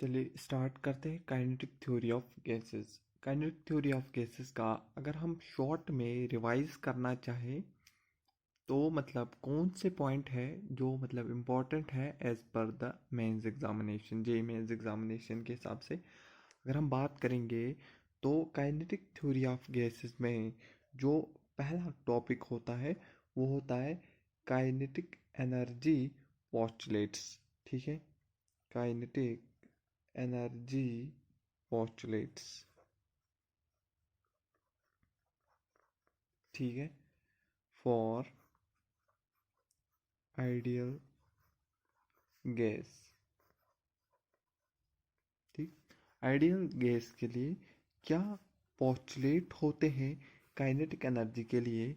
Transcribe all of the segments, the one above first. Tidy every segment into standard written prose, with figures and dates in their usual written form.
चलिए स्टार्ट करते हैं kinetic theory of gases. Kinetic theory of gases का अगर हम शॉर्ट में रिवाइज करना चाहें तो मतलब कौन से पॉइंट है जो मतलब इम्पोर्टेंट है as per the mains examination, JEE mains examination के हिसाब से अगर हम बात करेंगे तो काइनेटिक थ्योरी ऑफ गैसेस में जो पहला टॉपिक होता है वो होता है काइनेटिक एनर्जी पोस्टुलेट्स। ठीक है, काइनेटिक एनर्जी पोस्टुलेट्स। ठीक है, फॉर आइडियल गैस। ठीक, आइडियल गैस के लिए क्या पोस्टुलेट होते हैं काइनेटिक एनर्जी के लिए?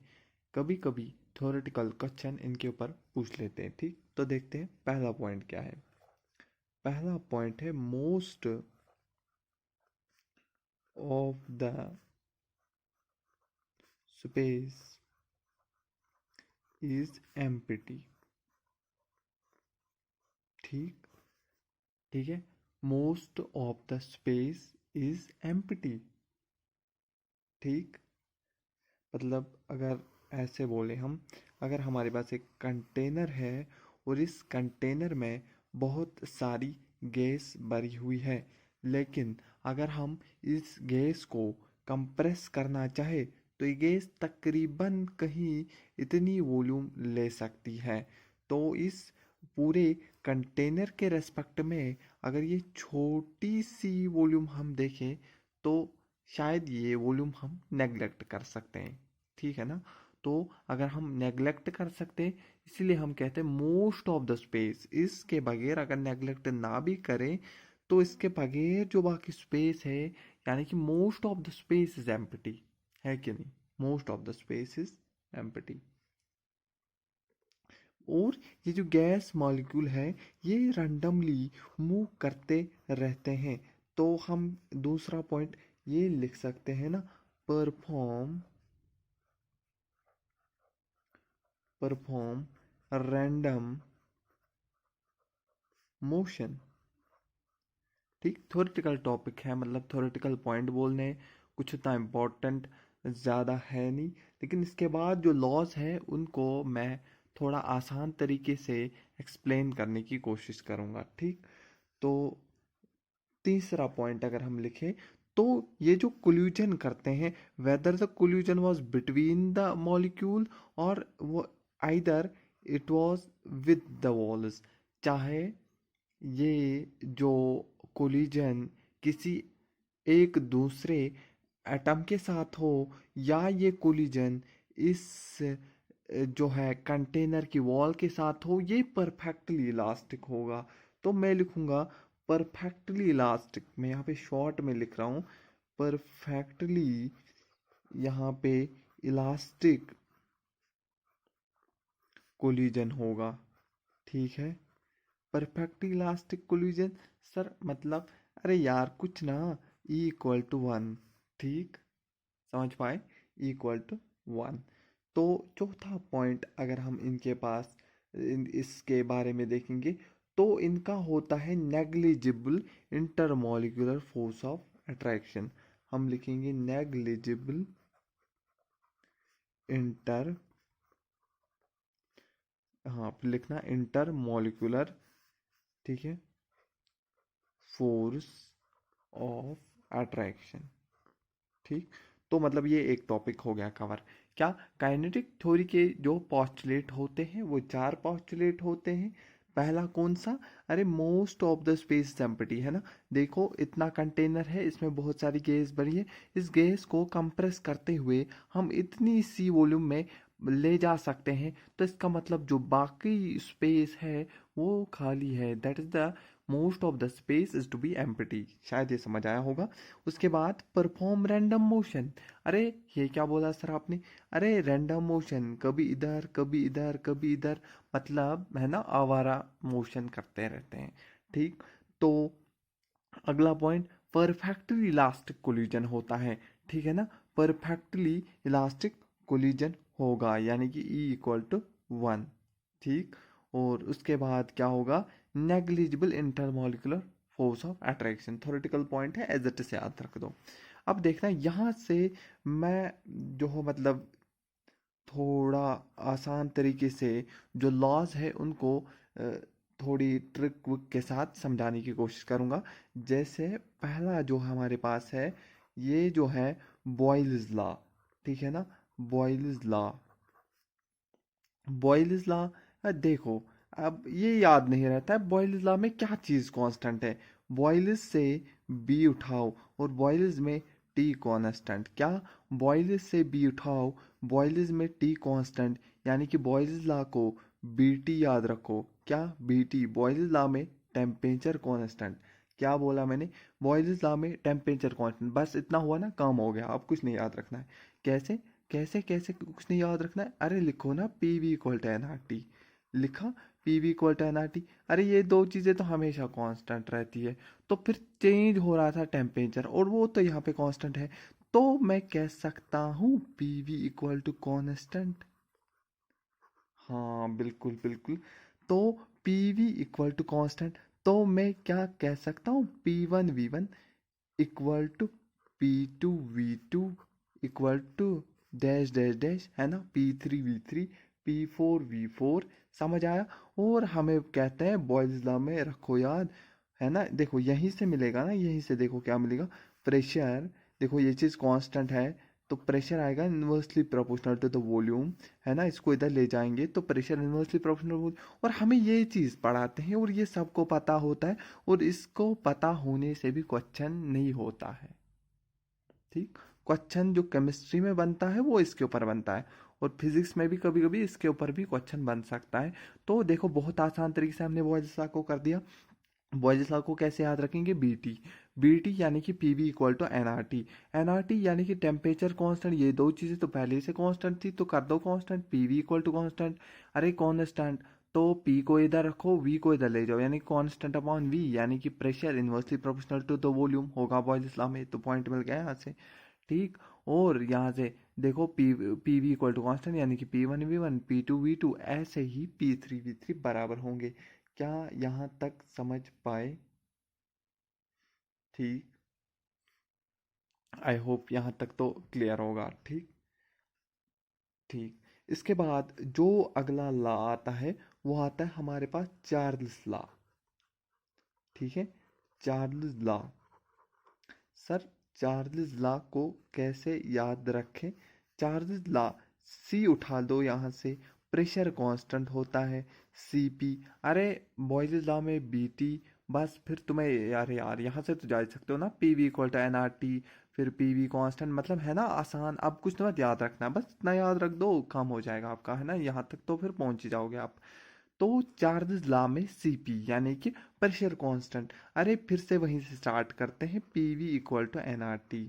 कभी कभी थ्योरेटिकल क्वेश्चन इनके ऊपर पूछ लेते हैं। ठीक, तो देखते हैं पहला पॉइंट क्या है। पहला पॉइंट है most of the space is empty. ठीक, ठीक है, most of the space is empty. ठीक, मतलब अगर ऐसे बोले हम, अगर हमारे पास एक कंटेनर है और इस कंटेनर में बहुत सारी गैस भरी हुई है, लेकिन अगर हम इस गैस को कंप्रेस करना चाहे तो ये गैस तकरीबन कहीं इतनी वॉल्यूम ले सकती है। तो इस पूरे कंटेनर के रेस्पेक्ट में अगर ये छोटी सी वॉल्यूम हम देखें तो शायद ये वॉल्यूम हम नेग्लेक्ट कर सकते हैं। ठीक है ना? तो अगर हम नेग्लेक्ट कर सकते हैं, इसीलिए हम कहते हैं मोस्ट ऑफ द स्पेस। इसके बगैर अगर नेग्लेक्ट ना भी करें तो इसके बगैर जो बाकी स्पेस है, यानी कि most of the space is empty, है कि नहीं? Most of the space is empty. और ये जो गैस मॉलिक्यूल है ये रैंडमली मूव करते रहते हैं। तो हम दूसरा पॉइंट ये लिख सकते हैं ना, परफॉर्म परफॉर्म रैंडम मोशन। ठीक, थ्योरेटिकल टॉपिक है, मतलब थ्योरेटिकल पॉइंट बोलने कुछ उतना इम्पोर्टेंट ज़्यादा है नहीं, लेकिन इसके बाद जो लॉज है उनको मैं थोड़ा आसान तरीके से एक्सप्लेन करने की कोशिश करूँगा। ठीक, तो तीसरा पॉइंट अगर हम लिखें तो ये जो कोल्यूजन करते हैं, whether the collusion was between the molecule और वो either it was with the walls, चाहे ये जो कोलिजन किसी एक दूसरे एटम के साथ हो या ये कोलिजन इस जो है कंटेनर की वॉल के साथ हो, ये परफेक्टली इलास्टिक होगा। तो मैं लिखूंगा परफेक्टली इलास्टिक। मैं यहाँ पे शॉर्ट में लिख रहा हूँ परफेक्टली, यहाँ पे इलास्टिक कोलिजन होगा। ठीक है, परफेक्टली इलास्टिक कोलिजन। सर मतलब, अरे यार कुछ ना, ई इक्वल टू वन। ठीक, समझ पाए, इक्वल टू वन। तो चौथा पॉइंट अगर हम इनके पास इसके बारे में देखेंगे तो इनका होता है negligible intermolecular force of attraction. हम लिखेंगे नेग्लिजिबल इंटर, हाँ फिर लिखना इंटरमॉलिक्यूलर, ठीक है, फोर्स ऑफ अट्रैक्शन। ठीक, तो मतलब ये एक टॉपिक हो गया कवर। क्या काइनेटिक थ्योरी के जो पॉस्टुलेट होते हैं वो चार पॉस्टुलेट होते हैं। पहला कौन सा? अरे most of the space empty, है ना? देखो इतना कंटेनर है, इसमें बहुत सारी गैस भरी है, इस गैस को कंप्रेस करते हुए हम इतनी सी वॉल्यूम में ले जा सकते हैं, तो इसका मतलब जो बाकी स्पेस है वो खाली है। That is the most of the space is to be empty. शायद ये समझ आया होगा। उसके बाद परफॉर्म रैंडम मोशन। अरे ये क्या बोला सर आपने? अरे रैंडम मोशन, कभी इधर कभी इधर कभी इधर, मतलब है ना, आवारा मोशन करते रहते हैं। ठीक, तो अगला पॉइंट परफेक्टली इलास्टिक कोलिजन होता है। ठीक है ना, परफेक्टली इलास्टिक कोलिजन होगा, यानी कि ई इक्वल टू वन। ठीक, और उसके बाद क्या होगा? Negligible intermolecular force of attraction. Theoretical point है, एज इट इज याद रख दो। अब देखना यहाँ से मैं जो हो मतलब थोड़ा आसान तरीके से जो लॉज है उनको थोड़ी ट्रिक विक के साथ समझाने की कोशिश करूँगा। जैसे पहला जो हमारे पास है, ये जो है बॉयल्स लॉ, ठीक है ना। बॉयल्स लॉ, बॉयल्स लॉ देखो, अब ये याद नहीं रहता है बॉयल्स लॉ में क्या चीज़ कांस्टेंट है। बॉयल्स से बी उठाओ और बॉयल्स में टी कांस्टेंट। क्या? बॉयल्स से बी उठाओ, बॉयल्स में टी कांस्टेंट, यानी कि बॉयल्स लॉ को बी टी याद रखो। क्या? B T. बॉयल्स लॉ में टेम्परेचर कांस्टेंट। क्या बोला मैंने? बॉयल्स लॉ में टेम्परेचर कांस्टेंट। बस इतना हुआ ना, काम हो गया। अब कुछ नहीं याद रखना है। कैसे कैसे कैसे कुछ नहीं याद रखना है? अरे लिखो ना, P V equal to N R T. लिखा, P V equal to N R T. अरे ये दो चीज़ें तो हमेशा कांस्टेंट रहती है, तो फिर चेंज हो रहा था टेम्परेचर, और वो तो यहाँ पे कांस्टेंट है। तो मैं कह सकता हूँ P V equal to constant. हाँ बिल्कुल बिल्कुल। तो P V equal to constant, तो मैं क्या कह सकता हूँ? P one V one equal to P two V two equal to dash dash dash, है ना, P three V three, P four V four. समझ आया? और हमें कहते हैं बॉयल्स लॉ में रखो याद, है ना। देखो यहीं से मिलेगा ना, यहीं से देखो क्या मिलेगा, प्रेशर। देखो ये चीज़ कांस्टेंट है, तो प्रेशर आएगा inversely proportional to the volume, है ना। इसको इधर ले जाएंगे तो प्रेशर इन्वर्सली प्रोपोर्शनल। और हमें ये चीज़ पढ़ाते हैं और ये सबको पता होता है, और इसको पता होने से भी क्वेश्चन नहीं होता है। ठीक, क्वेश्चन जो केमिस्ट्री में बनता है वो इसके ऊपर बनता है, और फिजिक्स में भी कभी कभी इसके ऊपर भी क्वेश्चन बन सकता है। तो देखो बहुत आसान तरीके से हमने बॉयल्स लॉ को कर दिया। बॉयल्स लॉ को कैसे याद रखेंगे? B T. बी टी यानी कि P V equal to N R T. N R T यानी कि टेम्परेचर कांस्टेंट। ये दो चीज़ें तो पहले ही से कांस्टेंट थी, तो कर दो constant, P V equal to constant. अरे कांस्टेंट, तो पी को इधर रखो, वी को इधर ले जाओ, यानी कांस्टेंट अपॉन वी, यानी कि pressure inversely proportional to the volume होगा बॉयल्स लॉ में। तो पॉइंट मिल गया यहाँ से। ठीक, और यहाँ से देखो P V equal to constant, यानी कि P one V one, P two V two, ऐसे ही पी थ्री वी थ्री बराबर होंगे। क्या यहाँ तक समझ पाए? ठीक, आई होप यहाँ तक तो क्लियर होगा। ठीक ठीक। इसके बाद जो अगला लॉ आता है, वो आता है हमारे पास चार्ल्स लॉ। ठीक है, Charles law. Sir, Charles law को कैसे याद रखें? चार्ल्स लॉ, सी उठा दो यहाँ से, प्रेशर कांस्टेंट होता है सी पी। अरे बॉयल्स लॉ में बी टी, बस फिर तुम्हें यार यार यहाँ से तो जा सकते हो ना, P V equal to N R T, फिर पी वी कांस्टेंट, मतलब है ना आसान। अब कुछ तो मत याद रखना, बस इतना याद रख दो, काम हो जाएगा आपका, है ना। यहाँ तक तो फिर पहुंच ही जाओगे आप। तो चार्ल्स लॉ में सीपी यानी कि प्रेशर कांस्टेंट। अरे फिर से वहीं से स्टार्ट करते हैं, पीवी इक्वल टू एनआरटी।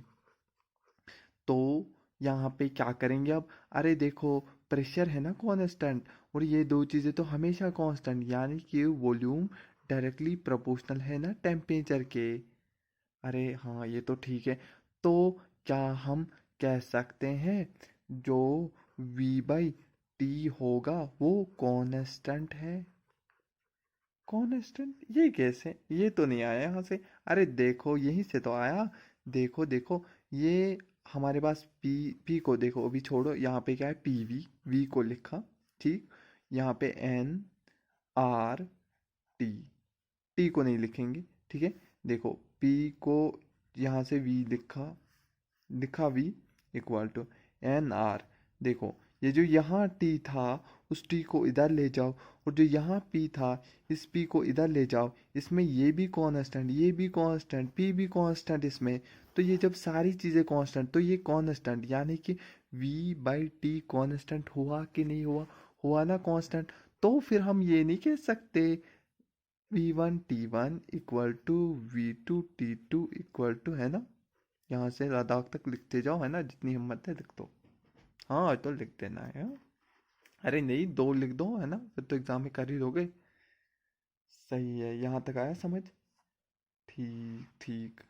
तो यहाँ पे क्या करेंगे अब? अरे देखो, प्रेशर है ना कांस्टेंट, और ये दो चीज़ें तो हमेशा कांस्टेंट, यानी कि वॉल्यूम डायरेक्टली प्रोपोर्शनल है ना टेम्परेचर के। अरे हाँ, ये तो ठीक है। तो क्या हम कह सकते हैं जो V बाई टी होगा वो कांस्टेंट है? कांस्टेंट, ये कैसे? ये तो नहीं आया यहाँ से। अरे देखो यहीं से तो आया। देखो देखो, ये हमारे पास पी को देखो, अभी छोड़ो, यहाँ पे क्या है, पी वी, वी को लिखा। ठीक, यहाँ पे एन आर टी, टी को नहीं लिखेंगे। ठीक है, देखो पी को यहाँ से वी लिखा, लिखा V equal to N R. देखो ये जो यहाँ टी था, उस टी को इधर ले जाओ, और जो यहाँ पी था, इस पी को इधर ले जाओ। इसमें ये भी कांस्टेंट, ये भी कांस्टेंट, पी भी कांस्टेंट इसमें। तो ये जब सारी चीज़ें कांस्टेंट, तो ये कांस्टेंट, यानी कि वी बाई टी कांस्टेंट हुआ कि नहीं हुआ? हुआ ना कांस्टेंट। तो फिर हम ये नहीं कह सकते V one T one equal to V two T two equal to, है ना। यहाँ से लद्दाख तक लिखते जाओ, है ना, जितनी हिम्मत है लिख दो। हाँ तो लिख देना है, हाँ? अरे नहीं, दो लिख दो, है ना, फिर तो एग्जाम में कर ही दोगे। सही है, यहाँ तक आया समझ? ठीक ठीक।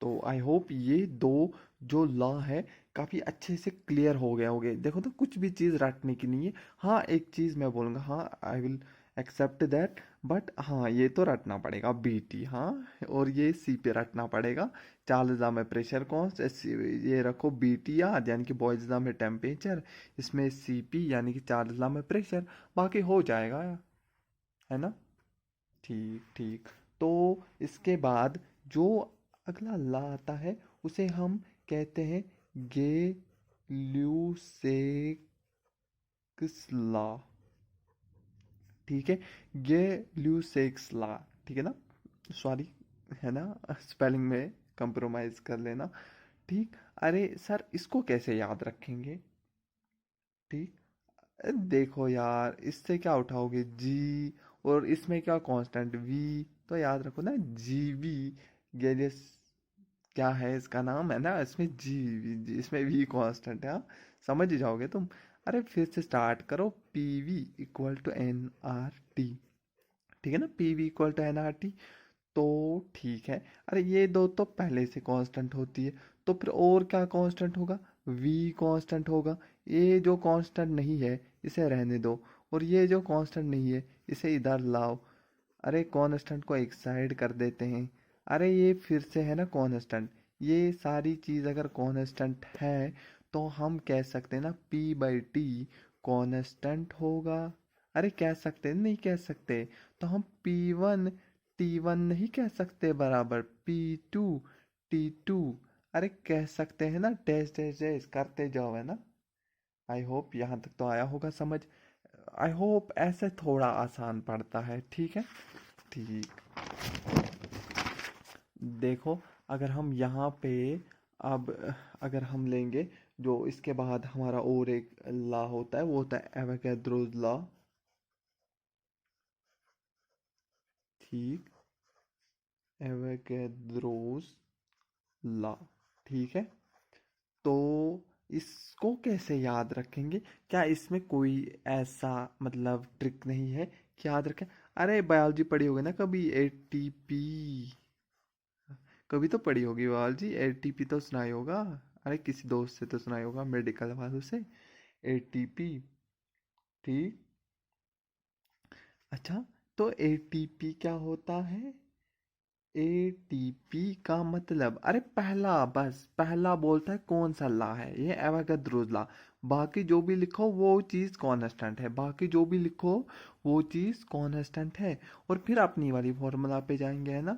तो आई होप ये दो जो लॉ है काफ़ी अच्छे से क्लियर हो गया होगे। देखो तो कुछ भी चीज़ रटने की नहीं है। हाँ एक चीज़ मैं बोलूँगा, हाँ I will accept that, but हाँ ये तो रटना पड़ेगा बी टी, हाँ, और ये सी पे रटना पड़ेगा। चार्ल्स लॉ में प्रेशर कॉन्स्ट, ये रखो बी टी याद, यानी कि बॉयज लॉ में टेम्परेचर, इसमें सी पी यानी कि चार्ल्स लॉ में प्रेशर, बाकी हो जाएगा, है ना। ठीक ठीक। तो इसके बाद जो अगला ला आता है उसे हम कहते हैं गे ल्यूसेक्स लॉ। ठीक है, गे ल्यूसेक्स लॉ, ठीक है ना, सॉरी, है ना, स्पेलिंग में कंप्रोमाइज कर लेना। ठीक। अरे सर इसको कैसे याद रखेंगे? ठीक। देखो यार, इससे क्या उठाओगे जी, और इसमें क्या कांस्टेंट वी, तो याद रखो ना जी वी, गैलियस, क्या है इसका नाम, है ना, इसमें इसमें वी कांस्टेंट है, हाँ, समझ ही जाओगे तुम। अरे फिर से स्टार्ट करो, P V equal to N R T, ठीक है ना, P V equal to N R T. तो ठीक है, अरे ये दो तो पहले से कांस्टेंट होती है, तो फिर और क्या कांस्टेंट होगा? वी कांस्टेंट होगा। ये जो कांस्टेंट नहीं है इसे रहने दो, और ये जो कांस्टेंट नहीं है इसे इधर लाओ। अरे कांस्टेंट को एक साइड कर देते हैं। अरे ये फिर से है ना कांस्टेंट, ये सारी चीज़ अगर कांस्टेंट है तो हम कह सकते हैं ना पी बाई टी कांस्टेंट होगा। अरे कह सकते हैं, नहीं कह सकते, तो हम पी वन टी वन नहीं कह सकते बराबर पी टू टी टू। अरे कह सकते हैं ना, डैश डैश डैश करते जाओ, है ना। आई होप यहाँ तक तो आया होगा समझ। आई होप ऐसे थोड़ा आसान पड़ता है, ठीक है। ठीक। देखो, अगर हम यहाँ पे अब अगर हम लेंगे, जो इसके बाद हमारा और एक लॉ होता है वो होता है एवोगैड्रोस लॉ। ठीक, एवोगैड्रोस लॉ, ठीक है। तो इसको कैसे याद रखेंगे? क्या इसमें कोई ऐसा मतलब ट्रिक नहीं है कि याद रखें? अरे बायोलॉजी पढ़ी होगी ना कभी, एटीपी, कभी तो पढ़ी होगी बायोलॉजी, एटीपी तो सुना ही होगा। अरे किसी दोस्त से तो सुना ही होगा, मेडिकल वालों से, एटीपी। ठीक। अच्छा, तो एटीपी क्या होता है? एटीपी का मतलब, अरे पहला, बस पहला बोलता है कौन सा ला है, ये एवोगैड्रोस ला। बाकी जो भी लिखो वो चीज़ कांस्टेंट है, बाकी जो भी लिखो वो चीज़ कांस्टेंट है। और फिर अपनी वाली फॉर्मूला पे जाएंगे, है ना,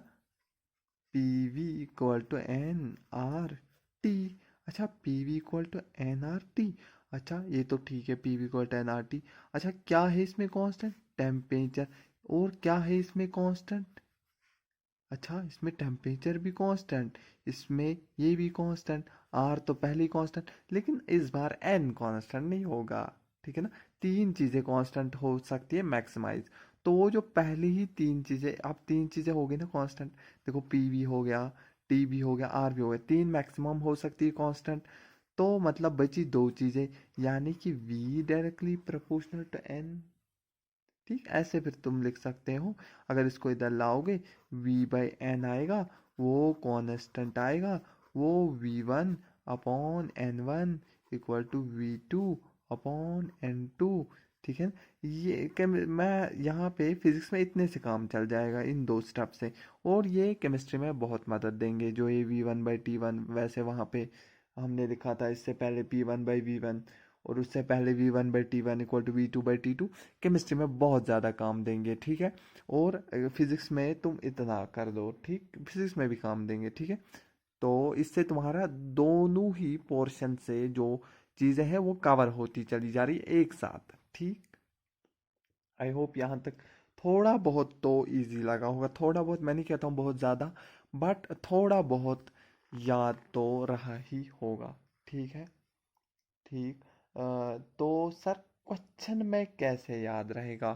P V equal to N R T. अच्छा, P V equal to N R T. अच्छा ये तो ठीक है, P V equal to N R T. अच्छा क्या है इसमें कांस्टेंट? टेम्परेचर। और क्या है इसमें कांस्टेंट? अच्छा इसमें टेम्परेचर भी कांस्टेंट, इसमें ये भी कांस्टेंट, आर तो पहले ही कांस्टेंट, लेकिन इस बार एन कांस्टेंट नहीं होगा, ठीक है ना। तीन चीज़ें कांस्टेंट हो सकती है मैक्सिमाइज, तो वो जो पहले ही तीन चीज़ें, अब तीन चीज़ें हो गई ना कांस्टेंट, देखो पी भी हो गया, टी भी हो गया, आर भी हो गया, तीन मैक्सिमम हो सकती है कांस्टेंट। तो मतलब बची दो चीज़ें, यानी कि V directly proportional to N. ठीक, ऐसे फिर तुम लिख सकते हो, अगर इसको इधर लाओगे v बाई एन आएगा, वो कांस्टेंट आएगा, वो v1 upon N one equal to v2 upon N two. ठीक है, ये मैं यहाँ पे फिजिक्स में इतने से काम चल जाएगा इन दो स्टेप से, और ये केमिस्ट्री में बहुत मदद देंगे, जो ये v1/t1 वैसे वहाँ पे हमने लिखा था इससे पहले p1/v1, और उससे पहले v1/t1 equal to v2/t2, chemistry में बहुत ज़्यादा काम देंगे, ठीक है। और फिजिक्स में तुम इतना कर दो, ठीक, फिजिक्स में भी काम देंगे, ठीक है। तो इससे तुम्हारा दोनों ही पोर्शन से जो चीज़ें हैं वो कवर होती चली जा रही है एक साथ, ठीक। आई होप यहाँ तक थोड़ा बहुत तो इजी लगा होगा, थोड़ा बहुत, मैं नहीं कहता हूँ बहुत ज़्यादा, बट थोड़ा बहुत याद तो रहा ही होगा, ठीक है। ठीक। तो सर क्वेश्चन में कैसे याद रहेगा?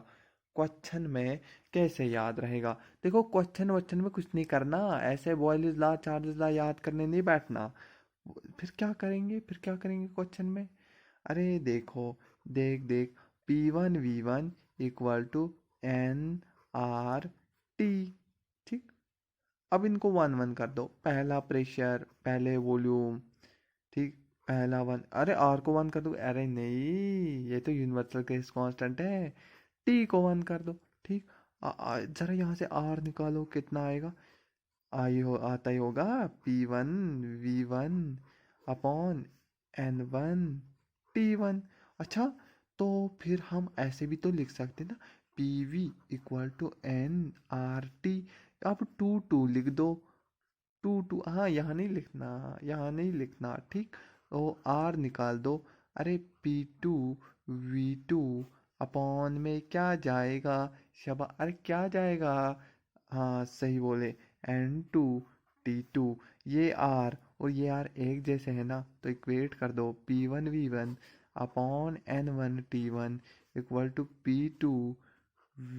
क्वेश्चन में कैसे याद रहेगा? देखो क्वेश्चन वच्चन में कुछ नहीं करना, ऐसे बॉयलिस ला चार्जेस ला याद करने नहीं बैठना। फिर क्या करेंगे, फिर क्या करेंगे क्वेश्चन में? अरे देखो, देख देख, P1 V1 equal to N R T. ठीक। अब इनको वन वन कर दो, पहला प्रेशर, पहले वॉल्यूम, ठीक, पहला वन, अरे आर को वन कर दो, अरे नहीं, ये तो यूनिवर्सल केस कांस्टेंट है, टी को वन कर दो, ठीक। जरा यहाँ से आर निकालो, कितना आएगा? आता ही होगा P1 V1 upon N1 T1। अच्छा, तो फिर हम ऐसे भी तो लिख सकते ना, PV इक्वल टू NRT। अब टू टू लिख दो, टू टू, हाँ यहाँ नहीं लिखना, यहाँ नहीं लिखना, ठीक। तो आर निकाल दो। अरे P2 V2 अपॉन में क्या जाएगा? शबा, अरे क्या जाएगा? हाँ सही बोले, N2 T2। ये आर और ये आर एक जैसे है ना, तो इक्वेट कर दो, P1 V1 upon N1 T1 equal to P2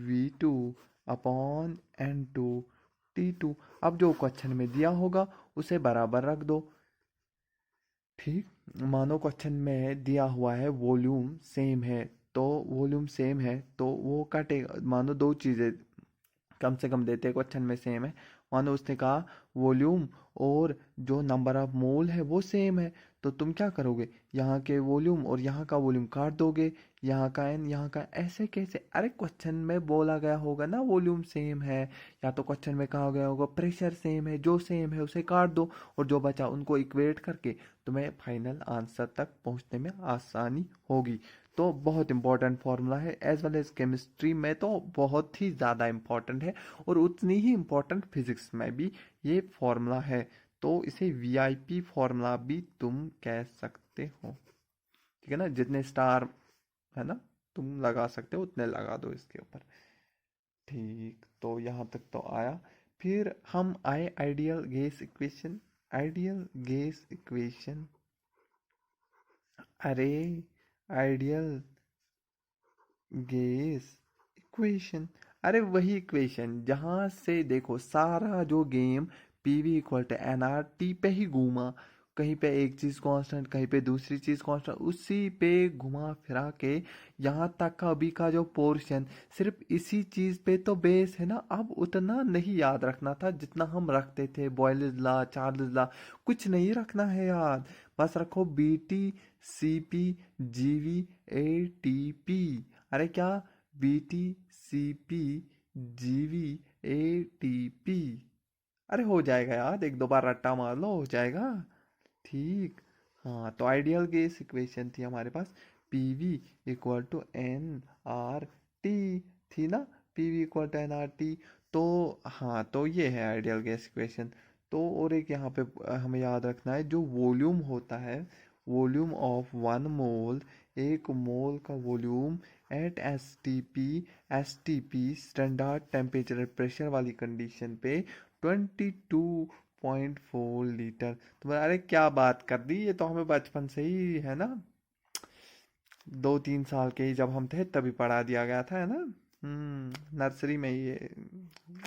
V2 upon N2 T2। अब जो क्वेश्चन में दिया होगा उसे बराबर रख दो, ठीक। मानो क्वेश्चन में दिया हुआ है वॉल्यूम सेम है, तो वॉल्यूम सेम है तो वो कटेगा। मानो दो चीज़ें कम से कम देते हैं, क्वेश्चन में सेम है। मानो उसने कहा वॉल्यूम और जो नंबर ऑफ मोल है वो सेम है, तो तुम क्या करोगे? यहाँ के वॉल्यूम और यहाँ का वॉल्यूम काट दोगे, यहाँ का एन यहाँ का, ऐसे कैसे? अरे क्वेश्चन में बोला गया होगा ना वॉल्यूम सेम है, या तो क्वेश्चन में कहा गया होगा प्रेशर सेम है, जो सेम है उसे काट दो और जो बचा उनको इक्वेट करके तुम्हें फाइनल आंसर तक पहुँचने में आसानी होगी। तो बहुत इंपॉर्टेंट फॉर्मूला है, एज वेल एज केमिस्ट्री में तो बहुत ही ज़्यादा इंपॉर्टेंट है, और उतनी ही इंपॉर्टेंट फिजिक्स में भी ये फॉर्मूला है। तो इसे वीआईपी फॉर्मूला भी तुम कह सकते हो, ठीक है ना। जितने स्टार है ना तुम लगा सकते हो उतने लगा दो इसके ऊपर, ठीक। तो यहाँ तक तो आया। फिर हम आए ideal gas equation. Ideal gas equation, अरे आइडियल गैस इक्वेशन, अरे वही इक्वेशन जहां से देखो सारा जो game PV equal to NR T पे ही घूमा। कहीं पे एक चीज कांस्टेंट, कहीं पे दूसरी चीज कांस्टेंट, उसी पे घुमा फिरा के यहाँ तक का अभी का जो पोर्शन, सिर्फ इसी चीज पे तो बेस है ना। अब उतना नहीं याद रखना था जितना हम रखते थे, बॉयल्स लॉ, चार्ल्स लॉ, कुछ नहीं रखना है याद। बस रखो BT CP GV ATP। अरे क्या? BT CP GV ATP। अरे हो जाएगा यार, एक दो बार रट्टा मार लो हो जाएगा, ठीक। हाँ, तो आइडियल गैस इक्वेशन थी हमारे पास, पीवी इक्वल टू NRT, थी ना, पीवी इक्वल टू NRT। तो हाँ, तो ये है आइडियल गैस इक्वेशन। तो और एक यहाँ पे हमें याद रखना है, जो वॉल्यूम होता है, वॉल्यूम ऑफ 1 मोल, एक मोल का volume at S T P standard temperature pressure वाली कंडीशन पे 22.4 लीटर। तो अरे क्या बात कर दी, ये तो हमें बचपन से ही है ना, 2-3 साल के ही जब हम थे तभी पढ़ा दिया गया था, है ना। नर्सरी में ही ये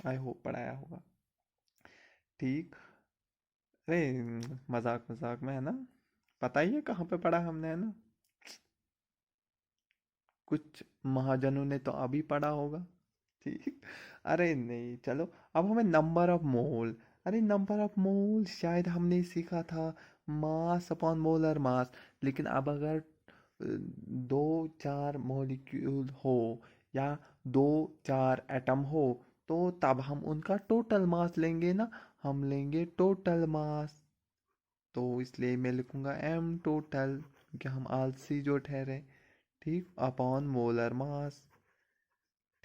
आई होप पढ़ाया होगा, ठीक। अरे मजाक मजाक में है ना, पता ही है कहाँ पे पढ़ा हमने, है ना। कुछ महाजनों ने तो अभी पढ़ा होगा, ठीक। अरे नहीं, चलो अब हमें नंबर ऑफ मोल। अरे नंबर ऑफ मोल शायद हमने सीखा था मास अपॉन मोलर मास, लेकिन अब अगर 2-4 मॉलिक्यूल हो या 2-4 एटम हो, तो तब हम उनका टोटल मास लेंगे ना, हम लेंगे टोटल मास। तो इसलिए मैं लिखूंगा M टोटल, क्योंकि हम आलसी जो ठहरे, ठीक, अपॉन मोलर मास,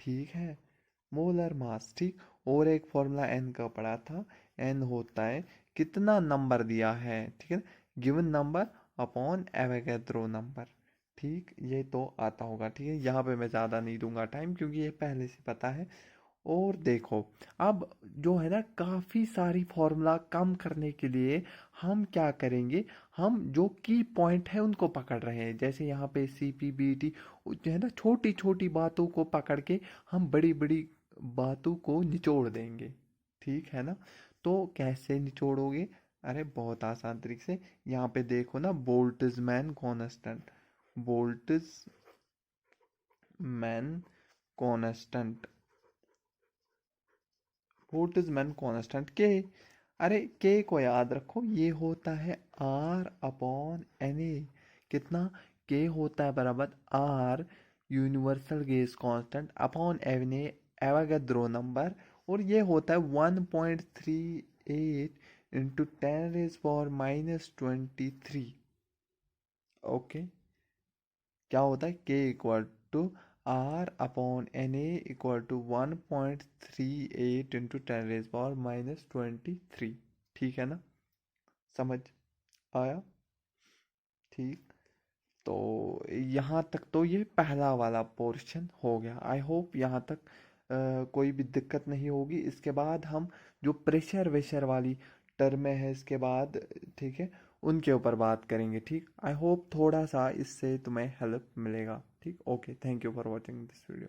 ठीक है, मोलर मास, ठीक। और एक फॉर्मूला एन का पढ़ा था, एन होता है कितना नंबर दिया है, ठीक है, given number upon Avogadro number, ठीक। ये तो आता होगा, ठीक है। यहाँ पे मैं ज़्यादा नहीं दूंगा टाइम क्योंकि ये पहले से पता है। और देखो, अब जो है ना, काफ़ी सारी फॉर्मूला कम करने के लिए हम क्या करेंगे, हम जो की पॉइंट है उनको पकड़ रहे हैं। जैसे यहाँ पे CPBT जो है ना, छोटी छोटी बातों को पकड़ के हम बड़ी बड़ी बातों को निचोड़ देंगे, ठीक है ना। तो कैसे निचोड़ोगे? अरे बहुत आसान तरीके से, यहाँ पे देखो ना, Boltzmann constant, Boltzmann constant, Boltzmann constant के। अरे के को याद रखो, ये होता है R/Na। कितना? के होता है बराबर R universal gas constant upon N A. Avogadro number, और ये होता है 1.38 इंटू 10⁻⁻23। ओके, क्या होता है, K equal to R upon N A equal to 1.38 into 10⁻⁻23। ठीक है ना, समझ आया? ठीक, तो यहाँ तक तो ये पहला वाला पोर्शन हो गया। आई होप यहाँ तक कोई भी दिक्कत नहीं होगी। इसके बाद हम जो प्रेशर वेशर वाली टर्में हैं इसके बाद, ठीक है, उनके ऊपर बात करेंगे। ठीक, आई होप थोड़ा सा इससे तुम्हें हेल्प मिलेगा। ठीक, okay, thank you for watching this video.